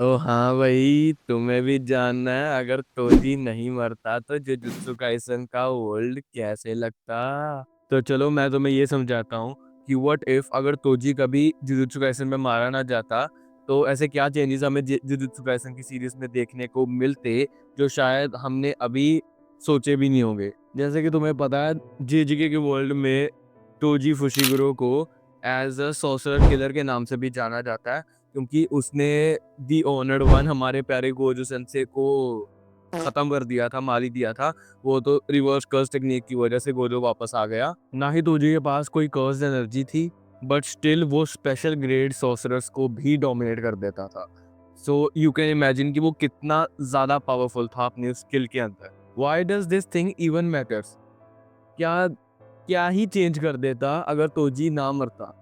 ओ हाँ भाई, तुम्हें भी जानना है अगर तोजी नहीं मरता तो जुजुत्सु काइसन का वर्ल्ड कैसे लगता। तो चलो मैं तुम्हें ये समझाता हूँ कि व्हाट इफ अगर तोजी कभी जुजुत्सु काइसन में मारा ना जाता तो ऐसे क्या चेंजेस हमें जुजुत्सु काइसन की सीरीज में देखने को मिलते जो शायद हमने अभी सोचे भी नहीं होंगे। जैसे कि तुम्हें पता है जेजीके के वर्ल्ड में तोजी फुशिगुरो को एज अ सोर्सरर किलर के नाम से भी जाना जाता है क्योंकि उसने दी ऑनर्ड वन हमारे प्यारे गोजो सेंसे को खत्म कर दिया था, मार ही दिया था। वो तो रिवर्स कर्स टेक्निक की वजह से गोजो वापस आ गया। ना ही तोजी के पास कोई कर्स एनर्जी थी, बट स्टिल वो स्पेशल ग्रेड सॉर्सरर्स को भी डोमिनेट कर देता था। सो यू कैन इमेजिन कि वो कितना ज्यादा पावरफुल था अपने स्किल के अंदर। Why does this thing even matters? क्या क्या ही चेंज कर देता अगर तोजी ना मरता?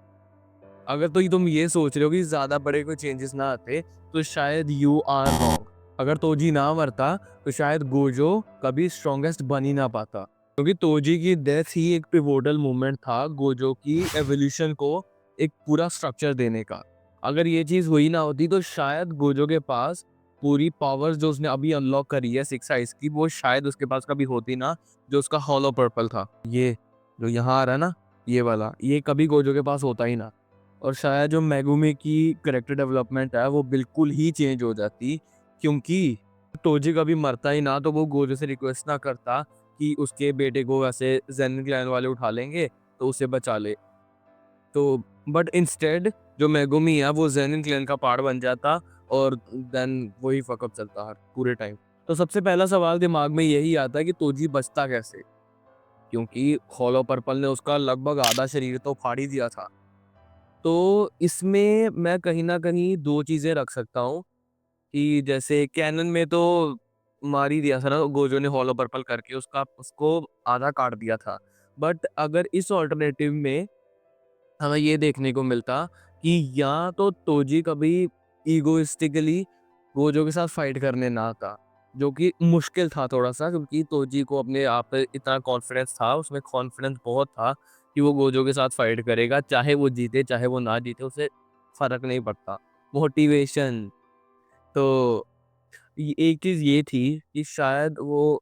अगर तो तुम ये सोच रहे हो कि ज्यादा बड़े कोई चेंजेस ना आते तो शायद यू आर रॉन्ग। अगर तोजी ना मरता तो शायद गोजो कभी स्ट्रॉन्गेस्ट बन ही ना पाता, क्योंकि तोजी की डेथ ही एक पिवोटल मोमेंट था गोजो की एवोल्यूशन को एक पूरा स्ट्रक्चर देने का। अगर ये चीज हुई ना होती तो शायद गोजो के पास पूरी पावर्स जो उसने अभी अनलॉक करी है सिक्स आइज की, वो शायद उसके पास कभी होती ना। जो उसका हॉलो पर्पल था, ये जो यहाँ आ रहा है ना, ये वाला, ये कभी गोजो के पास होता ही ना। और शायद जो मेगुमी की करेक्टर डेवलपमेंट है वो बिल्कुल ही चेंज हो जाती, क्योंकि तोजी कभी मरता ही ना तो वो गोजो से रिक्वेस्ट ना करता कि उसके बेटे को वैसे जेनिन क्लैन वाले उठा लेंगे तो उसे बचा ले। तो बट इंस्टेड जो मेगुमी है वो जेनिन क्लैन का पार्ट बन जाता और देन वही फकअप चलता हर पूरे टाइम। तो सबसे पहला सवाल दिमाग में यही आता है कि तोजी बचता कैसे, क्योंकि हॉलो पर्पल ने उसका लगभग आधा शरीर तो फाड़ ही दिया था। तो इसमें मैं कहीं न कहीं 2 चीज़ें रख सकता हूँ कि जैसे कैनन में तो मार ही दिया था ना गोजो ने हॉलो पर्पल करके उसका उसको आधा काट दिया था। बट अगर इस अल्टरनेटिव में हमें ये देखने को मिलता कि या तो तोजी कभी इगोइस्टिकली गोजो के साथ फाइट करने ना आता, जो कि मुश्किल था थोड़ा-सा, क्योंकि तोजी को अपने आप पे इतना कॉन्फिडेंस था, उसमें कॉन्फिडेंस बहुत था कि वो गोजो के साथ फाइट करेगा, चाहे वो जीते, चाहे वो ना जीते, उसे फ़र्क नहीं पड़ता। मोटिवेशन। तो ये एक चीज़ ये थी कि शायद वो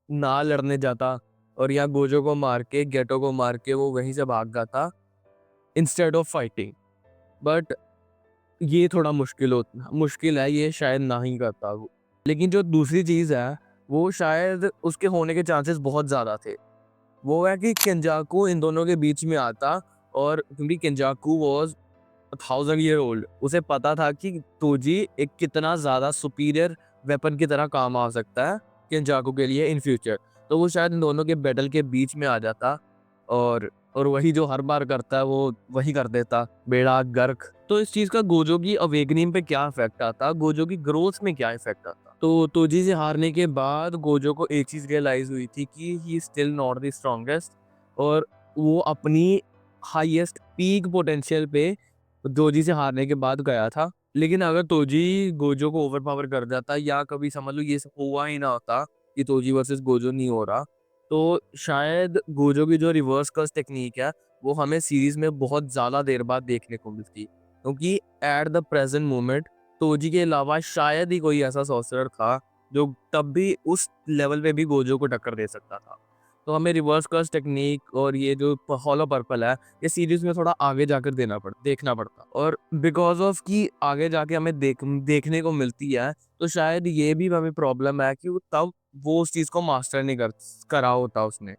ना लड़ने जाता और या गोजो को मार के, गेटो को मार के वो वहीं से भाग जाता इंस्टेड ऑफ फाइटिंग। बट ये थोड़ा मुश्किल है, ये शायद ना ही करता वो। लेकिन जो दूसरी चीज़ है, वो शायद उसके होने के चांसेस बहुत ज़्यादा थे। वो है कि केंजाकू इन दोनों के बीच में आता, और क्योंकि केंजाकू वाज़ 1000 ईयर ओल्ड, उसे पता था कि तोजी एक कितना ज़्यादा सुपीरियर वेपन की तरह काम आ सकता है केंजाकू के लिए इन फ्यूचर। तो वो शायद इन दोनों के बैटल के बीच में आ जाता और वही जो हर बार करता है वो वही कर देता, बेड़ा गर्क। तो इस चीज़ का गोजो की अवेकनिंग पे क्या इफ़ेक्ट आता, गोजो की ग्रोथ में क्या इफ़ेक्ट आता? तो तोजी से हारने के बाद गोजो को एक चीज़ रियलाइज़ हुई थी कि he is still not the strongest, और वो अपनी हाईएस्ट पीक पोटेंशियल पे तोजी से हारने के बाद गया था। लेकिन अगर तोजी गोजो को ओवरपावर कर जाता, या कभी समझ लो ये सब हुआ ही ना होता कि तोजी वर्सेस गोजो नहीं हो रहा, तो शायद गोजो की जो रिवर्स कर्स टेक्निक है वो हमें सीरीज में बहुत ज़्यादा देर बाद देखने को मिलती, क्योंकि at the present moment Toji के अलावा शायद ही कोई ऐसा सॉर्सरर था जो तब भी उस लेवल पे भी गोजो को टक्कर दे सकता था। तो हमें रिवर्स कर्स टेक्निक और ये जो हॉलो पर्पल है, ये सीरीज में थोड़ा आगे जाकर देखना पड़ता, और बिकॉज ऑफ कि आगे जाके हमें देखने को मिलती है, तो शायद ये भी हमें प्रॉब्लम है कि तब वो उस चीज़ को मास्टर नहीं करा होता उसने।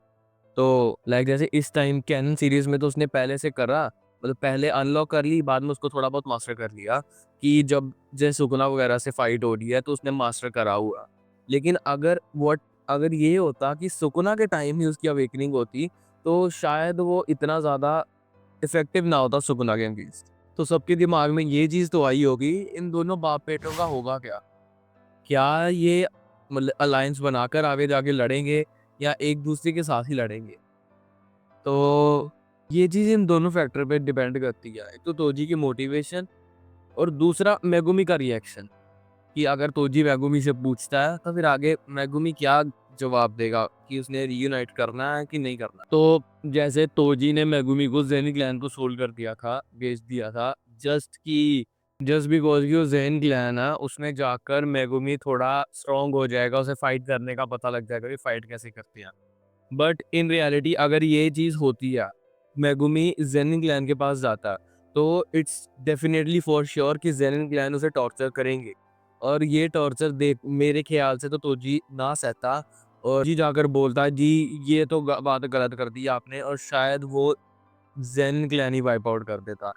तो लाइक जैसे इस टाइम कैनन सीरीज में तो उसने पहले से करा, मतलब पहले अनलॉक कर ली, बाद में उसको थोड़ा बहुत मास्टर कर लिया कि जब जैसे सुकुना वगैरह से फाइट हो रही है तो उसने मास्टर करा हुआ। लेकिन अगर ये होता कि सुकुना के टाइम ही उसकी अवेकनिंग होती, तो शायद वो इतना ज़्यादा इफेक्टिव ना होता सुकुना के अगेंस्ट। तो सबके दिमाग में ये चीज़ तो आई होगी, इन दोनों बाप बेटों का होगा क्या? क्या ये मतलब अलायंस बनाकर आगे जाके लड़ेंगे या एक दूसरे के साथ ही लड़ेंगे? तो ये चीज़ इन दोनों फैक्टर पे डिपेंड करती है। एक तो तोजी की मोटिवेशन, और दूसरा मेगुमी का रिएक्शन, कि अगर तोजी मेगुमी से पूछता है तो फिर आगे मेगुमी क्या जवाब देगा कि उसने रीयूनाइट करना है कि नहीं करना। तो जैसे तोजी ने मेगुमी को जेनिक क्लैन को सोल्व कर दिया था, भेज दिया था, जस्ट कि जस्ट बिकॉज कि वो ज़ेन क्लैन है, उसमें जाकर मेगुमी थोड़ा स्ट्रांग हो जाएगा, उसे फाइट करने का पता लग जाएगा कि फाइट कैसे करते हैं। बट इन रियलिटी अगर ये चीज़ होती है, मेगुमी ज़ेनिन क्लैन के पास जाता है, तो इट्स डेफिनेटली फॉर श्योर कि ज़ेनिन क्लैन उसे टॉर्चर करेंगे। और ये टॉर्चर देख मेरे ख्याल से तो तोजी ना सहता, और जी जाकर बोलता जी ये तो बात गलत कर दी आपने, और शायद वो ज़ेनिन क्लैन ही वाइप आउट कर देता।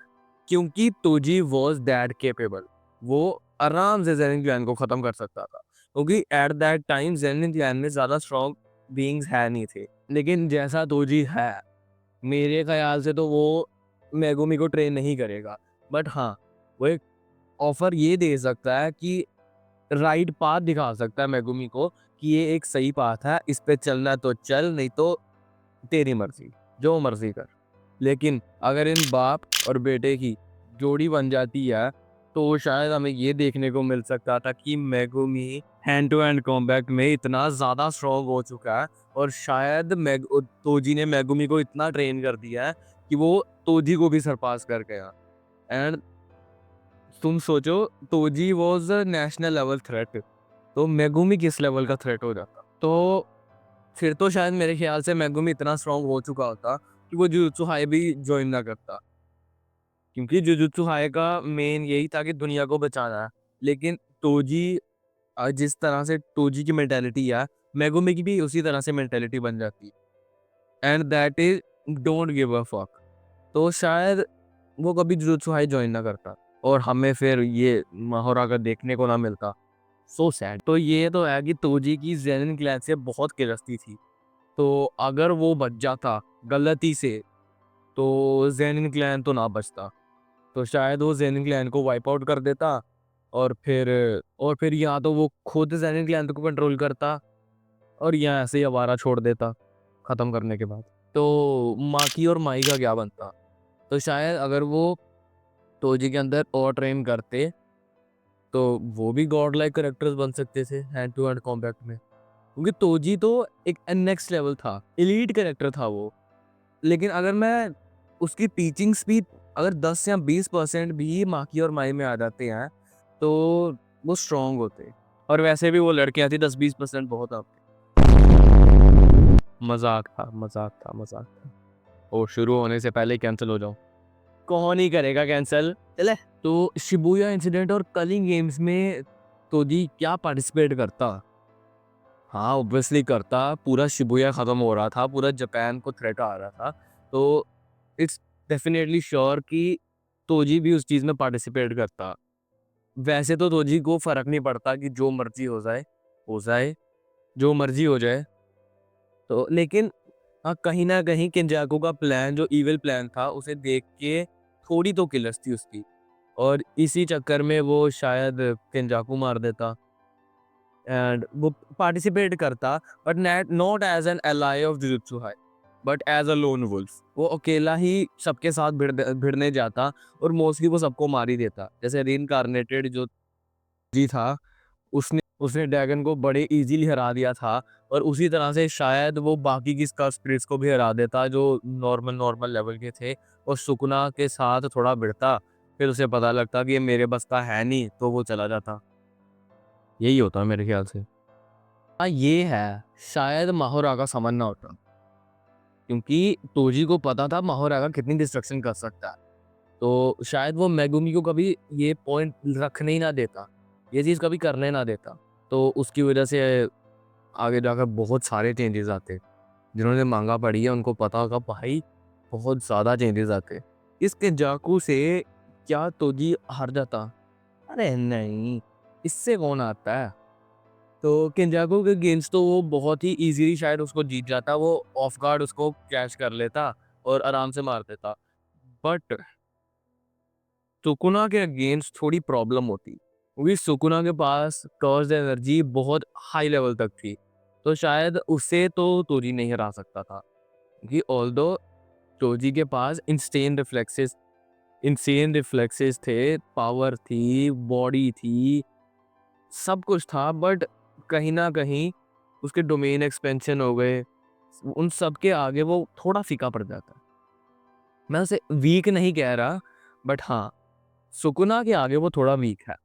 क्योंकि तोजी वॉज दैट केपेबल, वो आराम से ज़ेनिन क्लैन को खत्म कर सकता था, क्योंकि at that time Zenin clan में ज़्यादा स्ट्रॉन्ग बीइंग्स है नहीं थे। लेकिन जैसा तोजी है, मेरे ख्याल से तो वो मेगुमी को ट्रेन नहीं करेगा। बट हाँ, वो एक ऑफर ये दे सकता है कि राइट पाथ दिखा सकता है मेगुमी को कि ये एक सही पाथ है, इस पे चलना है तो चल, नहीं तो तेरी मर्जी, जो मर्जी कर। लेकिन अगर इन बाप और बेटे की जोड़ी बन जाती है, तो शायद हमें ये देखने को मिल सकता था कि Megumi hand to hand combat में इतना ज़्यादा स्ट्रॉन्ग हो चुका है, और शायद तोजी ने मेगुमी को इतना ट्रेन कर दिया है कि वो तोजी को भी सरपास कर गया। एंड तुम सोचो, Toji was a national level threat, तो मेगुमी किस लेवल का थ्रेट हो जाता? तो फिर तो शायद मेरे ख्याल से मेगुमी इतना स्ट्रॉन्ग हो चुका होता कि वो जुजुत्सु हाई भी ज्वाइन ना करता, क्योंकि जुजुत्सु हाई का मेन यही था कि दुनिया को बचाना है। लेकिन तोजी जिस तरह से तोजी की मेंटालिटी है, मेगुमी की भी उसी तरह से मेंटालिटी बन जाती, and that is don't give a fuck. तो शायद वो कभी जुजुत्सु हाई ज्वाइन ना करता, और हमें फिर ये माहोरा का देखने को ना मिलता। So sad. तो ये तो है कि तोजी की जेनिन क्लैन से बहुत क्यूरियोसिटी थी, तो अगर वो बच जाता गलती से, तो जेनिन क्लैन तो ना बचता, तो शायद वो जेनिन क्लैन को वाइप आउट कर देता, और फिर या तो वो खुद जेनिन क्लैन को कंट्रोल करता, और या ऐसे ही आवारा छोड़ देता खत्म करने के बाद। तो माकी और माई का क्या बनता? तो शायद अगर वो तोजी के अंदर और ट्रेन करते, तो वो भी गॉड लाइक करेक्टर्स बन सकते थे हैंड टू हैंड कॉम्बैट में, क्योंकि तोजी तो एक नेक्स्ट लेवल था, एलीट कैरेक्टर था वो। लेकिन अगर मैं उसकी टीचिंग्स भी, अगर 10 या 20% भी माकी और माई में आ जाते हैं, तो वो स्ट्रांग होते। और वैसे भी वो लड़कियां थी, 10-20% बहुत आप। मजाक था, मजाक था, मजाक था। और शुरू होने से पहले कैंसिल हो जाओ। कौन ही करेगा कैंसिल, चले। तो शिबुया इंसिडेंट और कलिंग गेम्स में तोजी क्या पार्टिसिपेट करता? हाँ, ऑब्वियसली करता। पूरा शिबुया खत्म हो रहा था, पूरा जापान को थ्रेट आ रहा था, तो इट्स डेफिनेटली श्योर कि तोजी भी उस चीज़ में पार्टिसिपेट करता। वैसे तो तोजी को फ़र्क नहीं पड़ता कि जो मर्ज़ी हो जाए, जो मर्ज़ी हो जाए। तो लेकिन हाँ, कहीं न कहीं किंजाकू का प्लान, जो इविल प्लान था, उसे देख के थोड़ी तो किलस थी उसकी, और इसी चक्कर में वो शायद किंजाकू मार देता, एंड वो पार्टिसिपेट करता, but not as an ally of Jujutsu High, but as a lone wolf. वो अकेला ही सबके साथ भिड़ने जाता, और मोस्टली वो सबको मार ही देता। जैसे रीइंकार्नेटेड जो जी था, उसने उसने ड्रैगन को बड़े इजीली हरा दिया था, और उसी तरह से शायद वो बाकी की स्पिरिट्स को भी हरा देता, जो नॉर्मल नॉर्मल लेवल के थे, और सुकुना के साथ थोड़ा भिड़ता। फिर उसे पता लगता कि ये मेरे बस का है नहीं, तो वो चला जाता। यही होता मेरे ख्याल से। हाँ, ये है, शायद माहोरा का समझ ना होता, क्योंकि तोजी को पता था माहोरा का कितनी डिस्ट्रक्शन कर सकता है, तो शायद वो मेगुमी को कभी ये पॉइंट रखने ही ना देता, ये चीज़ कभी करने ना देता। तो उसकी वजह से आगे जाकर बहुत सारे चेंजेस आते। जिन्होंने मांगा पढ़ी है उनको पता होगा भाई, बहुत ज़्यादा चेंजेस आते। इस केंजाकू से क्या तोजी हार जाता? अरे नहीं, इससे कौन आता है? तो केंजाकू के गेम्स तो वो बहुत ही इजीली शायद उसको जीत जाता, वो ऑफ गार्ड उसको कैच कर लेता और आराम से मार देता। बट सुकुना के अगेंस्ट थोड़ी प्रॉब्लम होती, क्योंकि सुकुना के पास कर्स एनर्जी बहुत हाई लेवल तक थी, तो शायद उसे तो तोजी नहीं हरा सकता था, क्योंकि ऑल्दो तोजी के पास इंसेन रिफ्लेक्सेस थे, पावर थी, बॉडी थी, सब कुछ था, बट कहीं न कहीं उसके डोमेन एक्सपेंशन हो गए, उन सब के आगे वो थोड़ा फीका पड़ जाता है। मैं उसे वीक नहीं कह रहा, बट हाँ, सुकुना के आगे वो थोड़ा वीक है,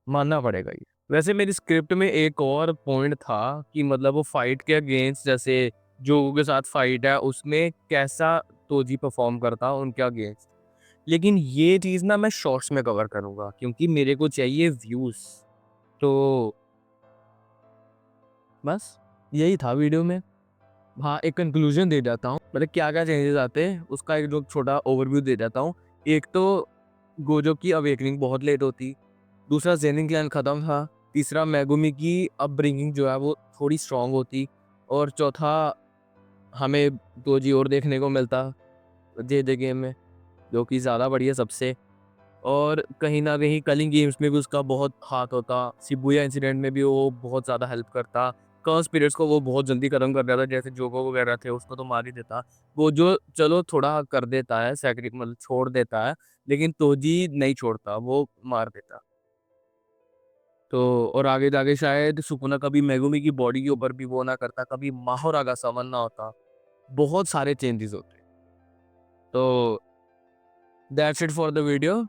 मानना पड़ेगा ये। वैसे मेरी स्क्रिप्ट में एक और पॉइंट था कि मतलब वो फाइट के अगेंस्ट, जैसे जोगो के साथ फाइट है उसमें कैसा तोजी परफॉर्म करता उनके अगेंस्ट। लेकिन ये चीज़ ना मैं शॉर्ट्स में कवर करूँगा क्योंकि मेरे को चाहिए व्यूज़। तो बस यही था वीडियो में। हाँ, एक कंक्लूजन दे जाता हूँ, मतलब क्या-क्या चेंजेस आते हैं उसका एक जो छोटा ओवरव्यू दे जाता हूँ। एक तो गोजो की अवेकनिंग बहुत लेट होती, दूसरा ज़ेनिन क्लैन खत्म था, तीसरा मेगुमी की अपब्रिंगिंग जो है वो थोड़ी स्ट्रॉन्ग होती, और चौथा हमें दोजी और देखने को मिलता जे गेम में, जो कि ज़्यादा बढ़िया सबसे। और कहीं न कहीं कलिंग गेम्स में भी उसका बहुत हाथ होता, शिबुया इंसिडेंट में भी वो बहुत ज़्यादा हेल्प करता, कर्स पीरियड्स को वो बहुत जल्दी खत्म कर देता, जैसे जोगो वगैरह थे उसको तो मार ही देता। वो जो चलो थोड़ा कर देता है मतलब छोड़ देता है, लेकिन तोजी नहीं छोड़ता, वो मार देता। तो और आगे जाके शायद सुकुना कभी मेगुमी की बॉडी के ऊपर भी वो ना करता, कभी माहोरा का समन ना होता, बहुत सारे चेंजेस होते। तो that's it for the video.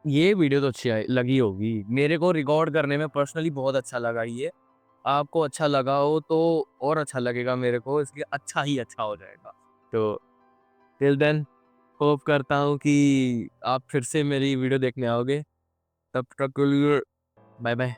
ये वीडियो तो अच्छी लगी होगी, मेरे को रिकॉर्ड करने में पर्सनली बहुत अच्छा लगा ये। आपको अच्छा लगा हो तो और अच्छा लगेगा मेरे को, इसलिए अच्छा ही अच्छा हो जाएगा। तो टिल देन होप करता हूँ कि आप फिर से मेरी वीडियो देखने आओगे। तब तक के लिए बाय बाय।